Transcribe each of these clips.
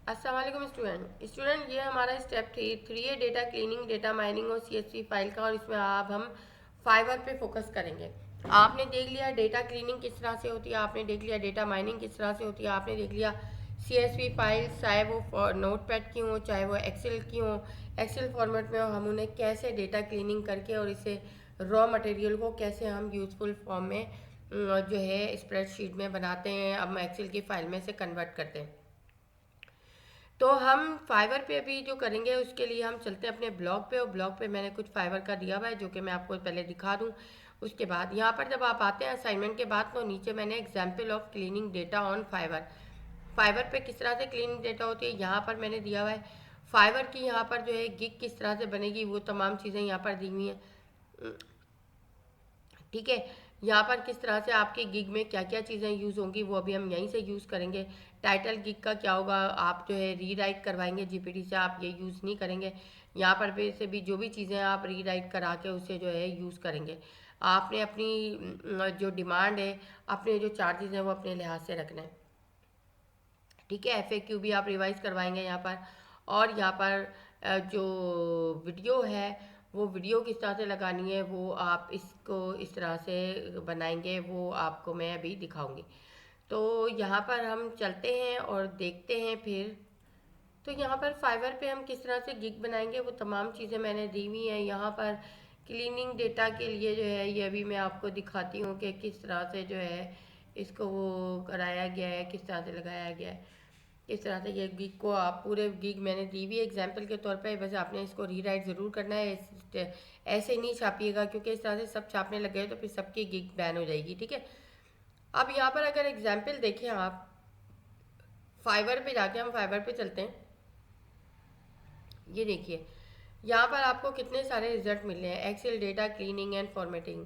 अस्सलाम वालेकुम स्टूडेंट ये हमारा स्टेप थ्री है डेटा क्लीनिंग, डेटा माइनिंग और सीएसवी फाइल का। और इसमें अब हम फाइवर पे फोकस करेंगे। आपने देख लिया डेटा क्लीनिंग किस तरह से होती है, आपने देख लिया डेटा माइनिंग किस तरह से होती है, आपने देख लिया सीएसवी फाइल, चाहे वो नोट पैड की हो चाहे वो एक्सेल की हो, एक्सेल फॉर्मेट में हो, हम उन्हें कैसे डेटा क्लीनिंग करके और इसे रॉ मटेरियल को कैसे हम यूजफुल फॉर्म में जो है स्प्रेडशीट में बनाते हैं, अब एक्सेल की फाइल में से कन्वर्ट करते हैं। तो हम फाइवर पे अभी जो करेंगे उसके लिए हम चलते हैं अपने ब्लॉग पे, और ब्लॉग पे मैंने कुछ फाइवर का दिया हुआ है जो कि मैं आपको पहले दिखा दूं। उसके बाद यहाँ पर जब आप आते हैं असाइनमेंट के बाद, तो नीचे मैंने example of cleaning data on Fiverr, Fiverr पे किस तरह से क्लीनिंग डेटा होती है यहाँ पर मैंने दिया हुआ है। फाइवर की यहाँ पर जो है गिग किस तरह से बनेगी वो तमाम चीज़ें यहाँ पर दी हुई हैं। ठीक है, यहाँ पर किस तरह से आपके गिग में क्या क्या चीज़ें यूज़ होंगी वो अभी हम यहीं से यूज़ करेंगे। टाइटल गिग का क्या होगा, आप जो है रीराइट करवाएंगे जीपीटी से, आप ये यूज़ नहीं करेंगे। यहाँ पर भी से भी जो भी चीज़ें आप रीराइट करा के उसे जो है यूज़ करेंगे। आपने अपनी जो डिमांड है, अपने जो चार्जेस हैं वो अपने लिहाज से रखना है। ठीक है, एफएक्यू भी आप रिवाइज करवाएंगे यहाँ पर। और यहाँ पर जो वीडियो है वो वीडियो किस तरह से लगानी है वो आप इसको इस तरह से बनाएंगे, वो आपको मैं अभी दिखाऊंगी। तो यहाँ पर हम चलते हैं और देखते हैं फिर। तो यहाँ पर फाइवर पे हम किस तरह से गिग बनाएंगे वो तमाम चीज़ें मैंने दी हुई हैं यहाँ पर। क्लीनिंग डेटा के लिए जो है ये अभी मैं आपको दिखाती हूँ कि किस तरह से जो है इसको वो कराया गया है, किस तरह से लगाया गया है। इस तरह से ये गिग को आप पूरे गिग मैंने दी हुई एग्जाम्पल के तौर पे, बस आपने इसको रीराइट ज़रूर करना है। ऐसे नहीं छापिएगा क्योंकि इस तरह से सब छापने लग गए तो फिर सबकी गिग बैन हो जाएगी। ठीक है, अब यहाँ पर अगर एग्जाम्पल देखें आप, फाइवर पे जाके हम फाइवर पे चलते हैं। ये देखिए यहाँ पर आपको कितने सारे रिजल्ट मिल रहे हैं। Excel data cleaning and formatting,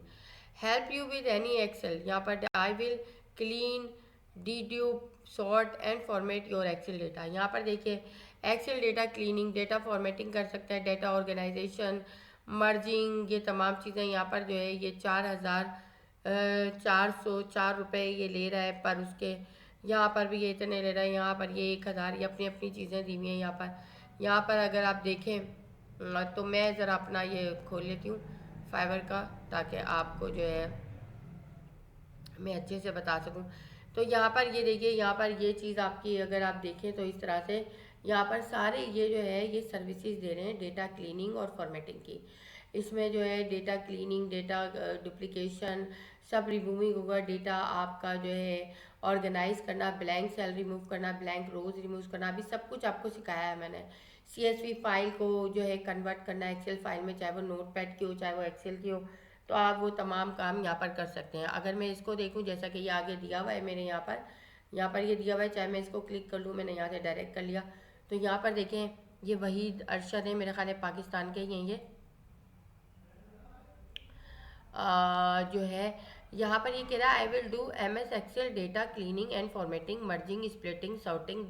help you with any Excel. यहाँ पर I will clean, dedupe, sort and format your Excel data. यहाँ पर देखिए Excel data cleaning, data formatting कर सकते हैं, डेटा ऑर्गेनाइजेशन, मर्जिंग, ये तमाम चीज़ें यहाँ पर जो है ये 4,404 रुपये ये ले रहा है पर उसके। यहाँ पर भी ये इतने ले रहा है, यहाँ पर ये 1,000, ये अपनी अपनी चीज़ें दी हुई हैं यहाँ पर। यहाँ पर अगर आप देखें तो मैं ज़रा अपना ये खोल लेती हूँ फाइवर का, ताकि आपको जो है मैं अच्छे से बता सकूँ। तो यहाँ पर ये देखिए, यहाँ पर ये चीज़ आपकी अगर आप देखें तो इस तरह से यहाँ पर सारे ये जो है ये सर्विसेज दे रहे हैं डेटा क्लीनिंग और फॉर्मेटिंग की। इसमें जो है डेटा क्लीनिंग, डेटा डुप्लीकेशन सब रिमूविंग होगा, डेटा आपका जो है ऑर्गेनाइज करना, ब्लैंक सेल रिमूव करना, ब्लैंक रोज रिमूव करना, अभी सब कुछ आपको सिखाया है मैंने। सीएसवी फाइल को जो है कन्वर्ट करना एक्सेल फाइल में, चाहे वो नोट पैड की हो चाहे वो एक्सेल की हो, तो आप वो तमाम काम यहाँ पर कर सकते हैं। अगर मैं इसको देखूँ जैसा कि ये आगे दिया हुआ है मेरे यहाँ पर ये दिया हुआ है, चाहे मैं इसको क्लिक कर लूँ, मैंने यहाँ से डायरेक्ट कर लिया। तो यहाँ पर देखें ये वहीद अरशद है, मेरे ख्याल है पाकिस्तान के ही हैं ये। जो है यहाँ पर ये कह रहा है I will do M S Excel data cleaning and formatting, merging, splitting, sorting,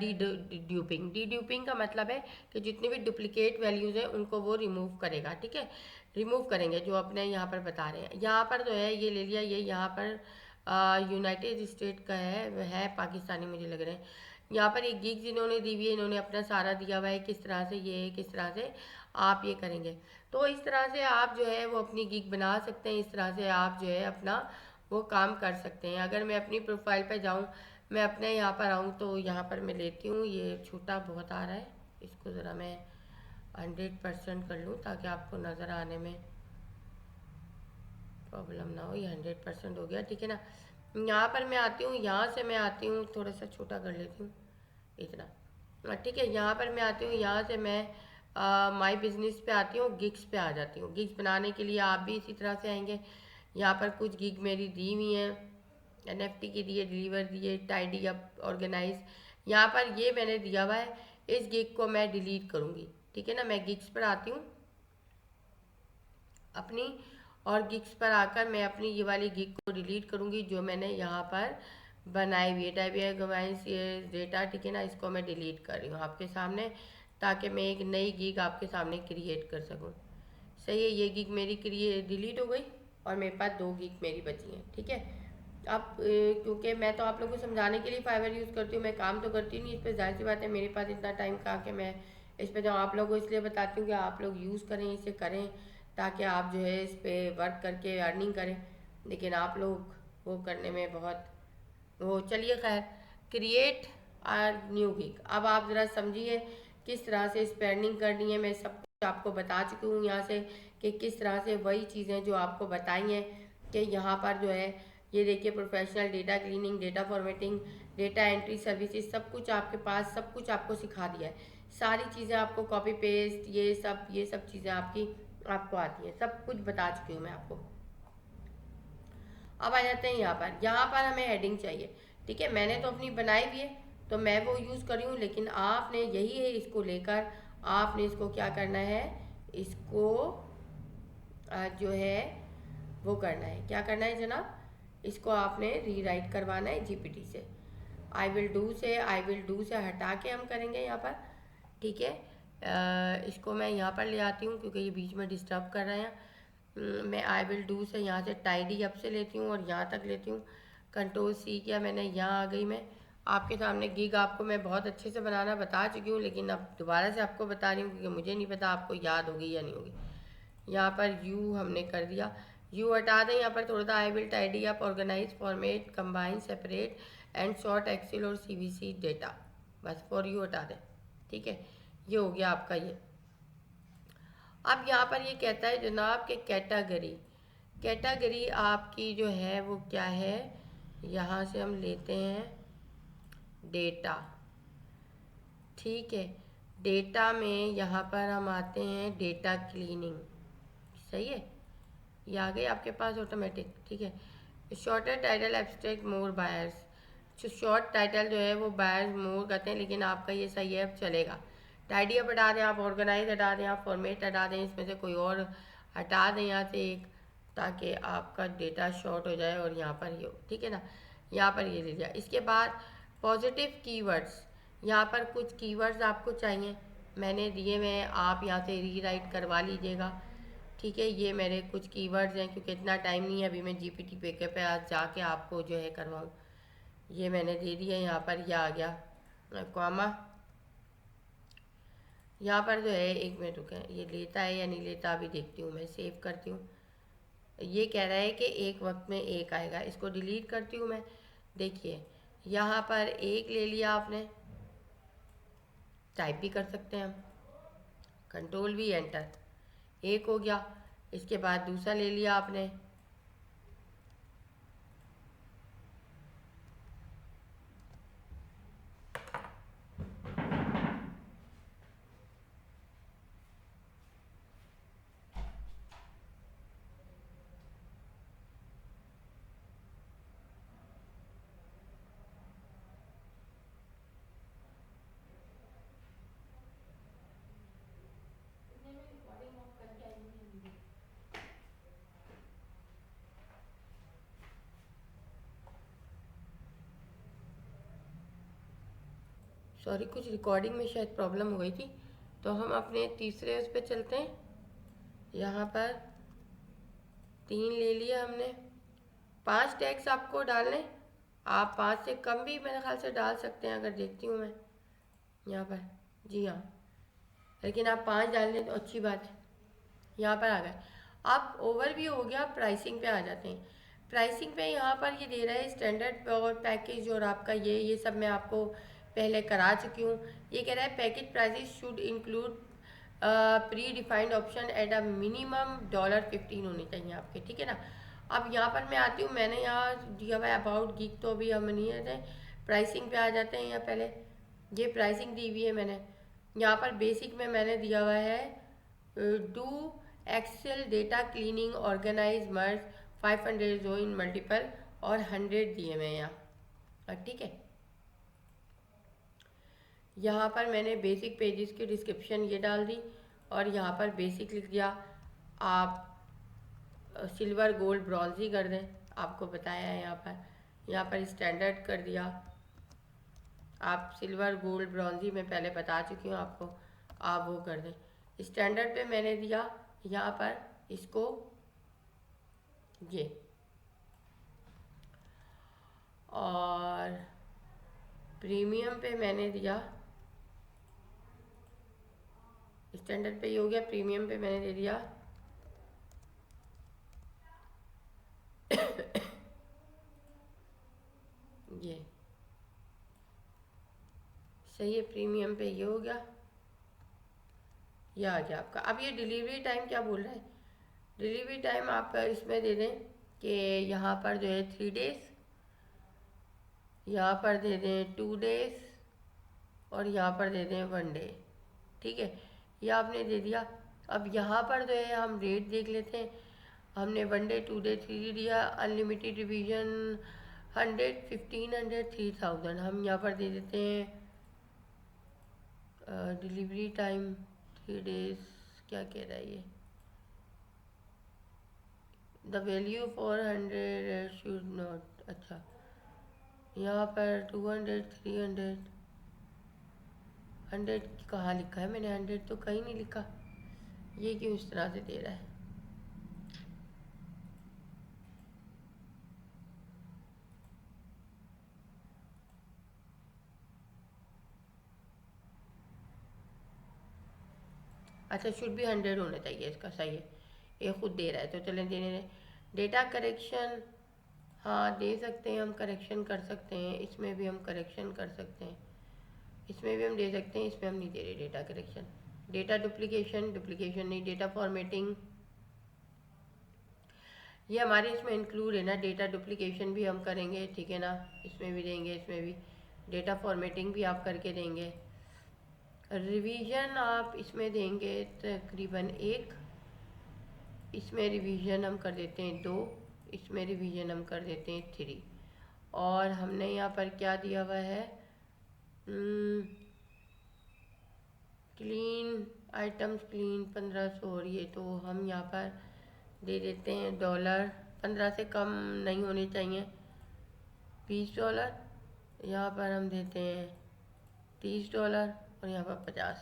deduping का मतलब है कि जितनी भी डुप्लीकेट वैल्यूज़ हैं उनको वो रिमूव करेगा। ठीक है, रिमूव करेंगे जो अपने यहाँ पर बता रहे हैं। यहाँ पर जो है ये ले लिया, ये यहाँ पर यूनाइटेड स्टेट का है पाकिस्तानी मुझे लग रहे हैं। यहाँ पर ये गिग्स इन्होंने दी हुई है, इन्होंने अपना सारा दिया हुआ है किस तरह से ये किस तरह से आप ये करेंगे। तो इस तरह से आप जो है वो अपनी गिग बना सकते हैं, इस तरह से आप जो है अपना वो काम कर सकते हैं। अगर मैं अपनी प्रोफाइल पर जाऊँ, मैं अपने यहाँ पर आऊँ तो यहाँ पर मैं लेती हूँ, ये छोटा बहुत आ रहा है, इसको ज़रा मैं 100% कर लूँ ताकि आपको नज़र आने में प्रॉब्लम ना हो। ये 100% हो गया, ठीक है ना। यहाँ पर मैं आती हूँ, यहाँ से मैं आती हूँ, थोड़ा सा छोटा कर लेती हूँ इतना, ठीक है। यहाँ पर मैं आती हूँ, यहाँ से मैं माई बिजनेस पे आती हूँ, गिग्स पे आ जाती हूँ। गिग्स बनाने के लिए आप भी इसी तरह से आएंगे। यहाँ पर कुछ गिग मेरी दी हुई हैं, एनएफटी की दी है, डिलीवर दी है, टाइडी अप, ऑर्गेनाइज। यहाँ पर ये मैंने दिया हुआ है, इस गिग को मैं डिलीट करूँगी। ठीक है ना, मैं गिग्स पर आती हूँ अपनी, और गिग्स पर आकर मैं अपनी ये वाली गिग को डिलीट करूँगी जो मैंने यहाँ पर बनाई हुई है। टाइप है गवाइंस ये डेटा, ठीक है ना, इसको मैं डिलीट कर रही हूँ आपके सामने ताकि मैं एक नई गिग आपके सामने क्रिएट कर सकूँ। सही है, ये गिग मेरी डिलीट हो गई और मेरे पास 2 गिग मेरी बची हैं। ठीक है, अब क्योंकि मैं तो आप लोगों को समझाने के लिए फाइवर यूज़ करती हूँ, मैं काम तो करती नहीं इस पर, जाहिर सी बात है मेरे पास इतना टाइम कहाँ कि मैं इस पर जाऊँ। आप लोगों को इसलिए बताती हूँ कि आप लोग यूज़ करें, इसे करें, ताकि आप जो है इस पर वर्क करके अर्निंग करें, लेकिन आप लोग वो करने में बहुत वो, चलिए खैर। क्रिएट आर न्यू गिग, अब आप ज़रा समझिए किस तरह से इस पर अर्निंग करनी है। मैं सब कुछ आपको बता चुकी हूँ यहाँ से कि किस तरह से वही चीज़ें जो आपको बताई हैं कि यहाँ पर जो है ये देखिए, professional data cleaning, data formatting, data entry services, सब कुछ आपके पास, सब कुछ आपको सिखा दिया है। सारी चीज़ें आपको कॉपी पेस्ट ये सब चीज़ें आपको आती हैं, सब कुछ बता चुकी हूँ मैं आपको। अब आ जाते हैं यहाँ पर हमें हेडिंग चाहिए। ठीक है, मैंने तो अपनी बनाई हुई है तो मैं वो यूज़ करी हूँ, लेकिन आपने यही है, इसको लेकर आपने इसको क्या करना है, इसको जो है वो करना है, क्या करना है जनाब, इसको आपने रीराइट करवाना है जीपीटी से। आई विल डू से हटा के हम करेंगे यहाँ पर। ठीक है, इसको मैं यहाँ पर ले आती हूँ क्योंकि ये बीच में डिस्टर्ब कर रहे हैं। मैं आई विल डू से यहाँ से टाइडी अप से लेती हूँ और यहाँ तक लेती हूँ। कंट्रोल सी किया मैंने, यहाँ आ गई मैं आपके सामने। गिग आपको मैं बहुत अच्छे से बनाना बता चुकी हूँ, लेकिन अब दोबारा से आपको बता रही हूँ क्योंकि मुझे नहीं पता आपको याद होगी या नहीं होगी। यहाँ पर यू हमने कर दिया, यू हटा दें यहाँ पर थोड़ा सा। I will tidy up, organise, format, combine, separate and sort Excel और सीवीसी डेटा, बस फॉर यू हटा दें। ठीक है, ये हो गया आपका ये। अब यहाँ पर ये कहता है जनाब कि कैटेगरी आपकी जो है वो क्या है, यहाँ से हम लेते हैं डेटा। ठीक है, डेटा में यहाँ पर हम आते हैं डेटा क्लीनिंग, सही है, ये आ गई आपके पास ऑटोमेटिक। ठीक है, शॉर्टर टाइटल, एब्स्ट्रैक्ट, मोर बायर्स। जो शॉर्ट टाइटल जो है वो बायर्स मोर करते हैं, लेकिन आपका ये सही है, अब चलेगा। टाइडी अप हटा दें आप, ऑर्गेनाइज हटा दें आप, फॉर्मेट हटा दें, इसमें से कोई और हटा दें यहाँ से एक, ताकि आपका डेटा शॉर्ट हो जाए और यहाँ पर ये हो। ठीक है ना, यहाँ पर ये ले लिया। इसके बाद पॉजिटिव कीवर्ड्स, यहाँ पर कुछ कीवर्ड्स आपको चाहिए, मैंने दिए हुए हैं, आप यहाँ से रीराइट करवा लीजिएगा। ठीक है, ये मेरे कुछ कीवर्ड्स हैं, क्योंकि इतना टाइम नहीं है अभी मैं जीपीटी पे आज जाके आपको जो है करवाऊँ। ये मैंने दे दिया, यहाँ पर यह आ गया कॉमा। यहाँ पर जो है, एक मिनट रुकें, ये लेता है या नहीं लेता अभी देखती हूँ, मैं सेव करती हूँ। ये कह रहा है कि एक वक्त में एक आएगा, इसको डिलीट करती हूँ मैं। देखिए यहाँ पर एक ले लिया आपने, टाइप भी कर सकते हैं हम, कंट्रोल भी एंटर, एक हो गया। इसके बाद दूसरा ले लिया आपने, सॉरी कुछ रिकॉर्डिंग में शायद प्रॉब्लम हो गई थी, तो हम अपने तीसरे उस पर चलते हैं। यहाँ पर 3 ले लिया हमने, 5 टैग्स आपको डालने, आप 5 से कम भी मेरे ख्याल से डाल सकते हैं, अगर देखती हूँ मैं यहाँ पर, जी हाँ, लेकिन आप 5 डाल लें तो अच्छी बात है। यहाँ पर आ गए। अब ओवरव्यू हो गया, प्राइसिंग पे आ जाते हैं। प्राइसिंग पे यहाँ पर ये दे रहा है स्टैंडर्ड और पैकेज, और आपका ये सब मैं आपको पहले करा चुकी हूँ। ये कह रहा है package prices should include pre defined option at a minimum $15 होने चाहिए आपके। ठीक है ना, अब यहाँ पर मैं आती हूँ, मैंने यहाँ दिया हुआ है अबाउट गिग, तो अभी हम नहीं रहते, प्राइसिंग पे आ जाते हैं। यहाँ पहले ये प्राइसिंग दी हुई है मैंने, यहाँ पर बेसिक में मैंने दिया हुआ है do Excel data cleaning organise merge 500 जो इन मल्टीपल, और 100 दिए मैं यहाँ। ठीक है, यहाँ पर मैंने बेसिक पेजेस की डिस्क्रिप्शन ये डाल दी, और यहाँ पर बेसिक लिख दिया। आप सिल्वर गोल्ड ब्रॉन्ज ही कर दें, आपको बताया है। यहाँ पर स्टैंडर्ड कर दिया, आप सिल्वर गोल्ड ब्रॉन्ज ही मैं पहले बता चुकी हूँ आपको, आप वो कर दें। स्टैंडर्ड पे मैंने दिया यहाँ पर इसको ये, और प्रीमियम पे मैंने दिया, स्टैंडर्ड पे ये हो गया, प्रीमियम पे मैंने दे दिया ये सही है, प्रीमियम पे ये हो गया, ये आ गया आपका। अब ये डिलीवरी टाइम क्या बोल रहा है, डिलीवरी टाइम आप इसमें दे दें कि यहाँ पर जो है 3 डेज़, यहाँ पर दे दें 2 डेज़ और यहाँ पर दे दें 1 डे। ठीक है, ये आपने दे दिया। अब यहाँ पर जो है हम रेट देख लेते हैं। हमने 1 डे 2 डे 3 डे दिया, अनलिमिटेड रिवीजन 100 1500 3000। हम यहाँ पर दे देते हैं डिलीवरी टाइम 3 डेज, क्या कह रहा है ये, द वैल्यू 400 शुड नॉट, अच्छा यहाँ पर 200 300 100 कहाँ लिखा है मैंने, 100 तो कहीं नहीं लिखा, ये क्यों इस तरह से दे रहा है। अच्छा शुड भी 100 होना चाहिए इसका, सही है, ये खुद दे रहा है तो चलें देने दें। डेटा करेक्शन, हाँ दे सकते हैं हम, करेक्शन कर सकते हैं, इसमें भी हम करेक्शन कर सकते हैं, इसमें भी हम दे सकते हैं, इसमें हम नहीं दे रहे data correction. Data duplication, duplication नहीं, डेटा फॉर्मेटिंग ये हमारे इसमें इंक्लूड है ना, डेटा डुप्लीकेशन भी हम करेंगे, ठीक है ना, इसमें भी देंगे, इसमें भी डेटा फॉर्मेटिंग भी आप करके देंगे। रिवीजन आप इसमें देंगे तकरीबन 1, इसमें रिवीजन हम कर देते हैं 2, इसमें रिवीजन हम कर देते हैं 3, और हमने यहाँ पर क्या दिया हुआ है, क्लीन आइटम्स क्लीन 1500, और ये तो हम यहाँ पर दे देते हैं डॉलर, 15 से कम नहीं होने चाहिए, $20, यहाँ पर हम देते हैं $30 और यहाँ पर 50,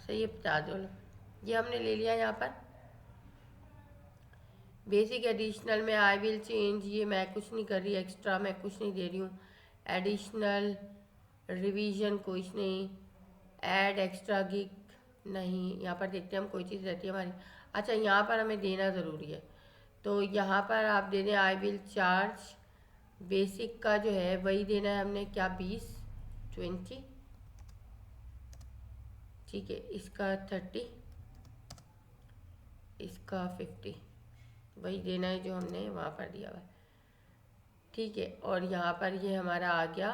सही है, $50 ये हमने ले लिया। यहाँ पर बेसिक एडिशनल में आई विल चेंज, ये मैं कुछ नहीं कर रही, एक्स्ट्रा मैं कुछ नहीं दे रही हूँ, एडिशनल रिवीजन कुछ नहीं, ऐड एक्स्ट्रा गिग नहीं, यहाँ पर देखते हैं हम कोई चीज़ रहती है हमारी, अच्छा यहाँ पर हमें देना ज़रूरी है, तो यहाँ पर आप दे दें आई विल चार्ज, बेसिक का जो है वही देना है हमने, क्या 20 ठीक है, इसका 30, इसका 50, वही देना है जो हमने वहाँ पर दिया हुआ है, ठीक है। और यहाँ पर ये हमारा आ गया,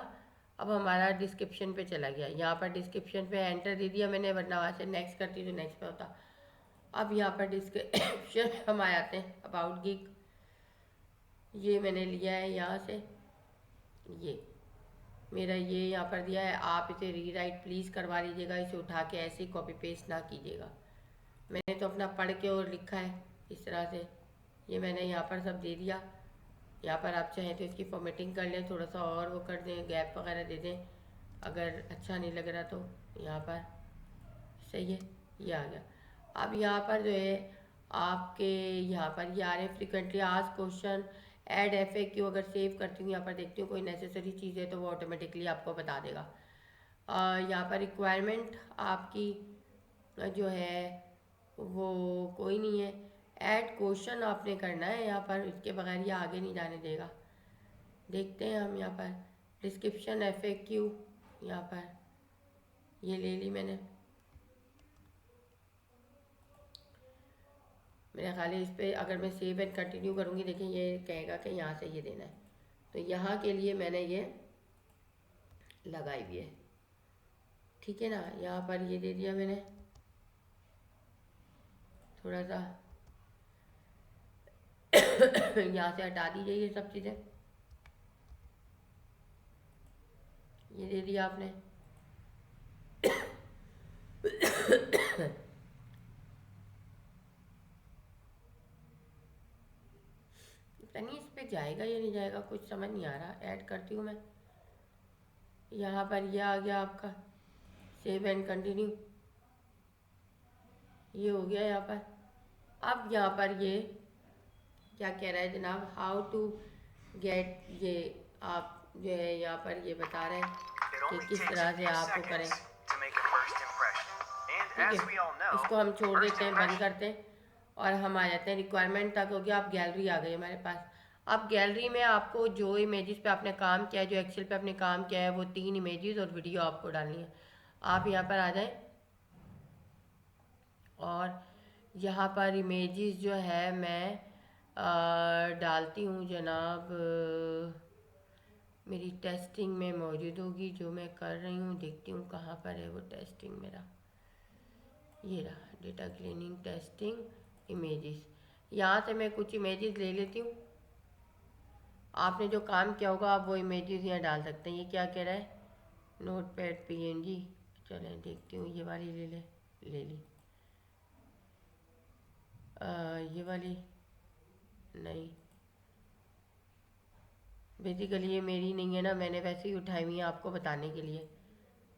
अब हमारा डिस्क्रिप्शन पे चला गया, यहाँ पर डिस्क्रिप्शन पे एंटर दे दिया मैंने, वरना वहाँ से नेक्स्ट करती तो नेक्स्ट पे होता। अब यहाँ पर डिस्क्रिप्शन हम आ जाते हैं, अबाउट गिग, ये मैंने लिया है यहाँ से, ये मेरा ये यहाँ पर दिया है, आप इसे रीराइट प्लीज़ करवा लीजिएगा, इसे उठा के ऐसे ही कॉपी पेस्ट ना कीजिएगा, मैंने तो अपना पढ़ के और लिखा है इस तरह से, ये मैंने यहाँ पर सब दे दिया। यहाँ पर आप चाहें तो इसकी फॉर्मेटिंग कर लें, थोड़ा सा और वो कर दें, गैप वगैरह दे दें अगर अच्छा नहीं लग रहा तो, यहाँ पर सही है, ये आ गया। अब यहाँ पर जो है आपके यहाँ पर ये आ रहे हैं frequently asked question, add FAQ, अगर सेव करती हूँ यहाँ पर देखती हूँ कोई नेसेसरी चीज़ है तो वो ऑटोमेटिकली आपको बता देगा। यहाँ पर रिक्वायरमेंट आपकी जो है वो कोई नहीं है, ऐड क्वेश्चन आपने करना है यहाँ पर, इसके बगैर ये आगे नहीं जाने देगा। देखते हैं हम यहाँ पर डिस्क्रिप्शन FAQ, यहाँ पर ये ले ली मैंने, मेरा ख्याल है इस पर अगर मैं सेव एंड कंटिन्यू करूँगी, देखिए ये कहेगा कि यहाँ से ये देना है, तो यहाँ के लिए मैंने ये लगाई हुई है, ठीक है ना, यहाँ पर ये दे दिया मैंने, थोड़ा सा यहाँ से हटा दीजिए ये सब चीज़ें, ये दे दिया आपने पता नहीं इस पे जाएगा या नहीं जाएगा, कुछ समझ नहीं आ रहा, ऐड करती हूँ मैं, यहाँ पर ये आ गया आपका सेव एंड कंटिन्यू, ये हो गया यहाँ पर। अब यहाँ पर ये क्या कह रहा है जनाब, हाउ टू गेट, ये आप जो है यहाँ पर ये बता रहे हैं कि किस तरह से आपको करें। ठीक है, इसको हम छोड़ देते हैं, बंद करते हैं और हम आ जाते हैं रिक्वायरमेंट तक। हो गया, अब गैलरी आ गई हमारे पास। अब गैलरी में आपको जो इमेजेस पे आपने काम किया है, जो एक्सेल पे आपने काम किया है, वो 3 इमेजेस और वीडियो आपको डालनी है। आप यहाँ पर आ जाएं और यहाँ पर इमेजेस जो है मैं डालती हूँ जनाब, मेरी टेस्टिंग में मौजूद होगी जो मैं कर रही हूँ। देखती हूँ कहाँ पर है वो टेस्टिंग मेरा, ये रहा डेटा क्लीनिंग टेस्टिंग इमेजेस। यहाँ से मैं कुछ इमेजेस ले लेती हूँ। आपने जो काम किया होगा आप वो इमेजेस यहाँ डाल सकते हैं। ये क्या कह रहा है, नोट पैड PNG। चलें देखती हूँ, ये वाली ले ली। ये वाली नहीं, बेसिकली ये मेरी नहीं है ना, मैंने वैसे ही उठाई हुई है आपको बताने के लिए,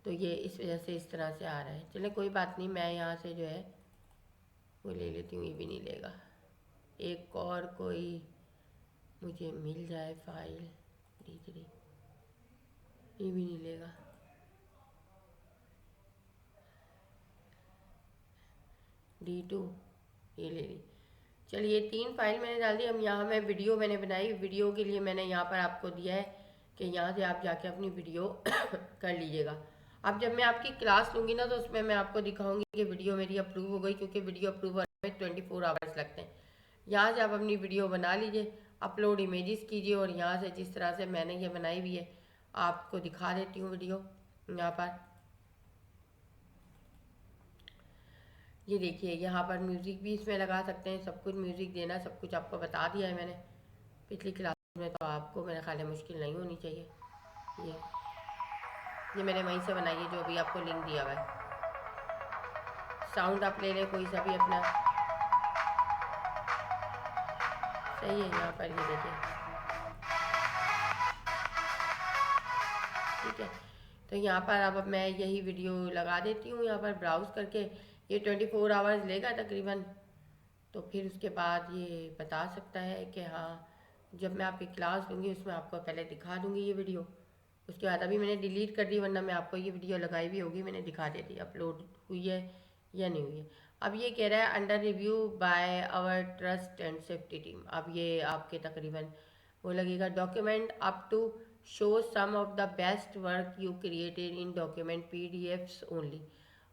तो ये इस वजह से इस तरह से आ रहा है। चलें कोई बात नहीं, मैं यहाँ से जो है वो ले लेती हूँ। ये भी नहीं लेगा, एक और कोई मुझे मिल जाए फाइल D3, ये भी नहीं लेगा। D2 ये ले ली। चलिए 3 फाइल मैंने डाल दी। अब यहाँ मैं वीडियो मैंने बनाई, वीडियो के लिए मैंने यहाँ पर आपको दिया है कि यहाँ से आप जाके अपनी वीडियो कर लीजिएगा। अब जब मैं आपकी क्लास लूँगी ना तो उसमें मैं आपको दिखाऊंगी कि वीडियो मेरी अप्रूव हो गई, क्योंकि वीडियो अप्रूव होने में 24 आवर्स लगते हैं। यहाँ से आप अपनी वीडियो बना लीजिए, अपलोड इमेजेस कीजिए और यहाँ से जिस तरह से मैंने ये बनाई हुई है आपको दिखा देती हूँ वीडियो। यहाँ पर ये देखिए, यहाँ पर म्यूज़िक भी इसमें लगा सकते हैं, सब कुछ म्यूज़िक देना, सब कुछ आपको बता दिया है मैंने पिछली क्लास में, तो आपको मेरा ख्याल है मुश्किल नहीं होनी चाहिए। ये मैंने वहीं से बनाई है जो अभी आपको लिंक दिया हुआ है। साउंड आप ले लें कोई सा भी अपना, सही है। यहाँ पर ये देखिए, ठीक है। तो यहाँ पर अब मैं यही वीडियो लगा देती हूँ यहाँ पर ब्राउज़ करके। ये 24 आवर्स लेगा तकरीबन, तो फिर उसके बाद ये बता सकता है कि हाँ, जब मैं आपकी क्लास लूँगी उसमें आपको पहले दिखा दूँगी ये वीडियो। उसके बाद अभी मैंने डिलीट कर दी, वरना मैं आपको ये वीडियो लगाई भी होगी, मैंने दिखा देती अपलोड हुई है या नहीं हुई है। अब ये कह रहा है under review by our trust and safety team. अब ये आपके तकरीबन वो लगेगा, document up to show some of the best work you created in document PDFs only.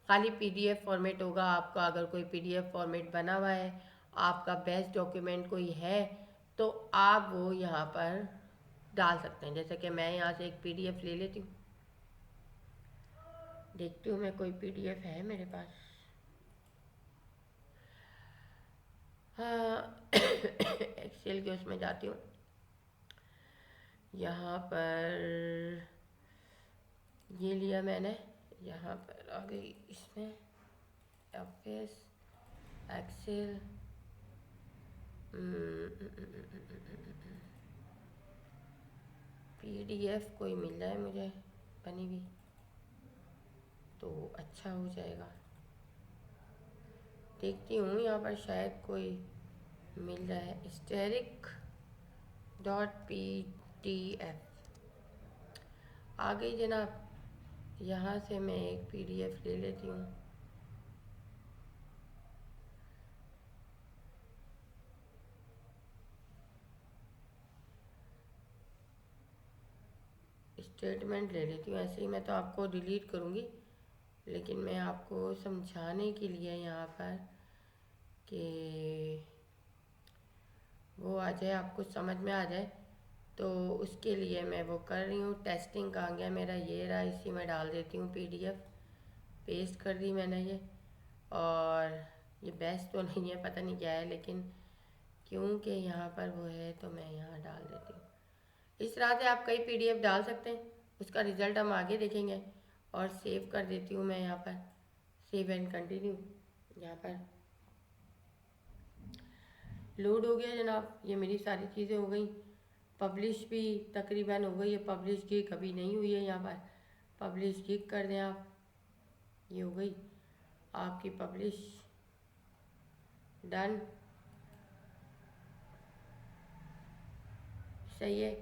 खाली PDF फॉर्मेट होगा आपका। अगर कोई PDF फॉर्मेट बना हुआ है, आपका बेस्ट डॉक्यूमेंट कोई है, तो आप वो यहाँ पर डाल सकते हैं। जैसे कि मैं यहाँ से एक PDF ले लेती हूँ, देखती हूँ मैं कोई PDF है मेरे पास। हाँ एक्सेल के उसमें जाती हूँ, यहाँ पर ये लिया मैंने, यहाँ पर आ गई इसमें ऑफिस एक्सेल। PDF कोई मिल जाए मुझे बनी हुई तो अच्छा हो जाएगा। देखती हूँ यहाँ पर शायद कोई मिल जाए, Static.pdf आ गई जनाब। यहाँ से मैं एक PDF ले लेती हूँ। स्टेटमेंट ले लेती हूँ। ऐसे ही मैं तो आपको डिलीट करूँगी, लेकिन मैं आपको समझाने के लिए यहाँ पर कि वो आ जाए, आपको समझ में आ जाए, तो उसके लिए मैं वो कर रही हूँ। टेस्टिंग कहाँ गया मेरा, ये रहा, इसी में डाल देती हूँ PDF। पेस्ट कर दी मैंने ये, और ये बेस्ट तो नहीं है, पता नहीं क्या है, लेकिन क्योंकि यहाँ पर वो है तो मैं यहाँ डाल देती हूँ। इस तरह से आप कई PDF डाल सकते हैं, उसका रिज़ल्ट हम आगे देखेंगे। और सेव कर देती हूँ मैं यहाँ पर, सेव एंड कंटिन्यू। यहाँ पर लोड हो गया जनाब, ये मेरी सारी चीज़ें हो गई। पब्लिश भी तकरीबन हो गई है, पब्लिश की कभी नहीं हुई है यहाँ पर। पब्लिश क्लिक कर दें आप, ये हो गई आपकी, पब्लिश डन। सही है,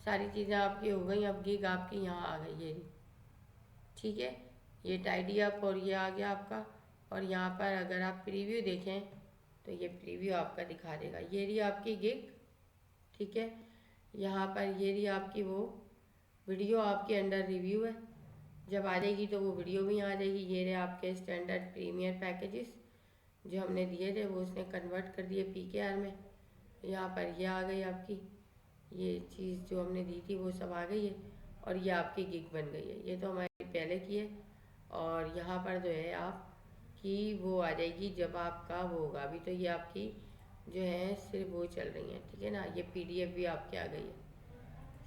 सारी चीज़ें आपकी हो गई। अब गिग आपकी यहाँ आ गई, ये रही, ठीक है। ये टाइडी अप और ये आ गया आपका। और यहाँ पर अगर आप प्रीव्यू देखें तो ये प्रीव्यू आपका दिखा देगा, ये रही आपकी गिग, ठीक है। यहाँ पर ये रही आपकी वो वीडियो आपके अंडर रिव्यू है, जब आ जाएगी तो वो वीडियो भी आ जाएगी। ये रहे आपके स्टैंडर्ड प्रीमियर पैकेजेस जो हमने दिए थे, वो उसने कन्वर्ट कर दिए PKR में। यहाँ पर ये आ गई आपकी, ये चीज़ जो हमने दी थी वो सब आ गई है। और ये आपकी गिग बन गई है, ये तो हमारी पहले की है। और यहाँ पर जो है आपकी वो आ जाएगी जब आपका वो होगा। अभी तो ये आपकी जो है सिर्फ वो चल रही है, ठीक है ना। ये PDF भी आपकी आ गई है,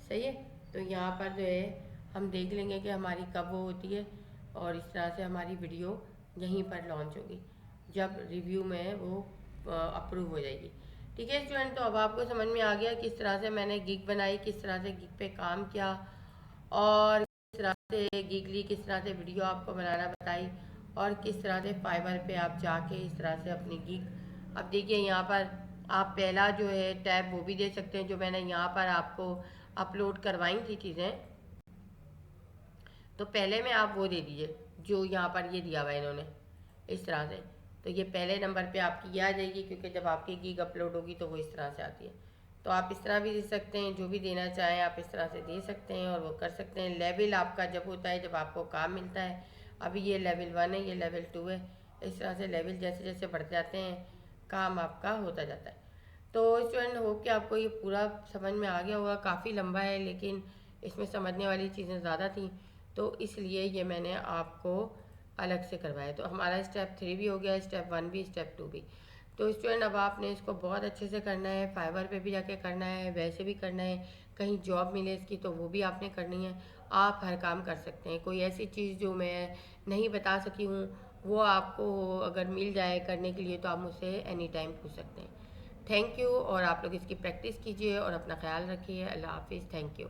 सही है। तो यहाँ पर जो है हम देख लेंगे कि हमारी कब वो होती है। और इस तरह से हमारी वीडियो यहीं पर लॉन्च होगी जब रिव्यू में वो अप्रूव हो जाएगी, ठीक है स्टूडेंट। तो अब आपको समझ में आ गया किस तरह से मैंने गिग बनाई, किस तरह से गिग पे काम किया, और किस तरह से गिग ली, किस तरह से वीडियो आपको बनाना बताई, और किस तरह से फाइवर पे आप जाके इस तरह से अपनी गिग। अब देखिए यहाँ पर आप पहला जो है टैब वो भी दे सकते हैं जो मैंने यहाँ पर आपको अपलोड करवाई थी चीज़ें, तो पहले में आप वो दे दीजिए जो यहाँ पर ये दिया हुआ है इन्होंने इस तरह से। तो ये पहले नंबर पे आपकी ये आ जाएगी, क्योंकि जब आपकी गिग अपलोड होगी तो वो इस तरह से आती है। तो आप इस तरह भी दे सकते हैं, जो भी देना चाहें आप इस तरह से दे सकते हैं और वो कर सकते हैं। लेवल आपका जब होता है जब आपको काम मिलता है, अभी ये लेवल 1 है, ये लेवल 2 है। इस तरह से लेवल जैसे जैसे बढ़ते जाते हैं काम आपका होता जाता है। तो स्टूडेंट होप कि आपको ये पूरा समझ में आ गया होगा। काफ़ी लंबा है लेकिन इसमें समझने वाली चीज़ें ज़्यादा थी, तो इसलिए ये मैंने आपको अलग से करवाया। तो हमारा स्टेप 3 भी हो गया, स्टेप 1 भी, स्टेप 2 भी। तो स्टूडेंट अब आपने इसको बहुत अच्छे से करना है, फाइवर पे भी जाके करना है, वैसे भी करना है, कहीं जॉब मिले इसकी तो वो भी आपने करनी है। आप हर काम कर सकते हैं, कोई ऐसी चीज़ जो मैं नहीं बता सकी हूँ वो आपको अगर मिल जाए करने के लिए तो आप मुझसे एनी टाइम पूछ सकते हैं। थैंक यू, और आप लोग इसकी प्रैक्टिस कीजिए और अपना ख्याल रखिए। अल्लाह हाफिज़, थैंक यू।